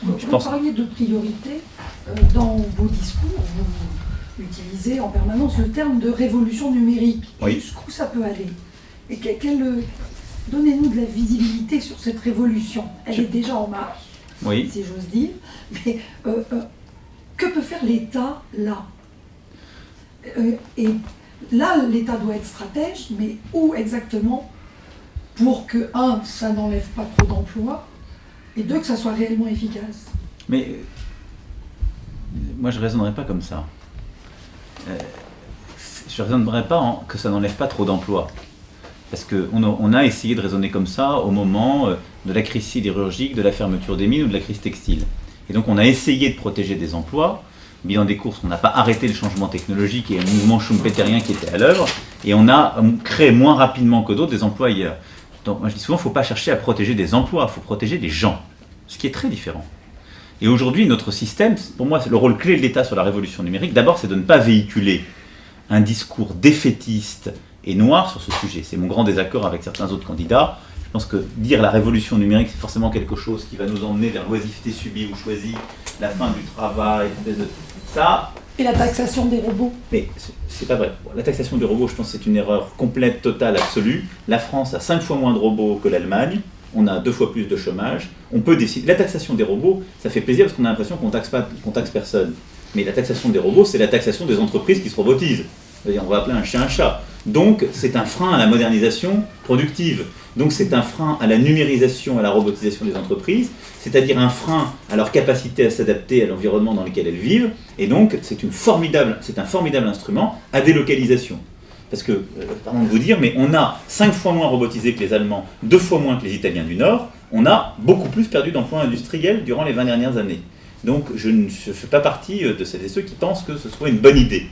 Vous parliez de priorité. Dans vos discours, vous utilisez en permanence le terme de révolution numérique. Oui. Jusqu'où ça peut aller? Et donnez-nous de la visibilité sur cette révolution. Elle est déjà en marche, oui, si j'ose dire. Mais que peut faire l'État là? Et là, l'État doit être stratège, mais où exactement pour que, un, ça n'enlève pas trop d'emplois, et deux, que ça soit réellement efficace? Mais moi, je ne raisonnerais pas comme ça. Je ne raisonnerais pas que ça n'enlève pas trop d'emplois. Parce qu'on a essayé de raisonner comme ça au moment de la crise sidérurgique, de la fermeture des mines ou de la crise textile. Et donc on a essayé de protéger des emplois. Bilan des courses, on n'a pas arrêté le changement technologique et un mouvement schumpeterien qui était à l'œuvre. Et on a créé moins rapidement que d'autres des emplois ailleurs. Donc moi je dis souvent, il ne faut pas chercher à protéger des emplois, il faut protéger des gens. Ce qui est très différent. Et aujourd'hui, notre système, pour moi, le rôle clé de l'État sur la révolution numérique, d'abord, c'est de ne pas véhiculer un discours défaitiste et noir sur ce sujet. C'est mon grand désaccord avec certains autres candidats. Je pense que dire la révolution numérique, c'est forcément quelque chose qui va nous emmener vers l'oisiveté subie ou choisie, la fin du travail, ça... Et la taxation des robots? Mais c'est pas vrai. La taxation des robots, je pense que c'est une erreur complète, totale, absolue. La France a 5 fois moins de robots que l'Allemagne. On a 2 fois plus de chômage. On peut décider. La taxation des robots, ça fait plaisir parce qu'on a l'impression qu'on taxe personne. Mais la taxation des robots, c'est la taxation des entreprises qui se robotisent. C'est-à-dire, on va appeler un chien un chat. Donc, c'est un frein à la modernisation productive. Donc, c'est un frein à la numérisation, à la robotisation des entreprises. C'est-à-dire un frein à leur capacité à s'adapter à l'environnement dans lequel elles vivent. Et donc, c'est un formidable instrument à délocalisation. Parce que, pardon de vous dire, mais on a 5 fois moins robotisé que les Allemands, 2 fois moins que les Italiens du Nord. On a beaucoup plus perdu d'emplois industriels durant les 20 dernières années. Donc, je ne fais pas partie de celles et ceux qui pensent que ce soit une bonne idée.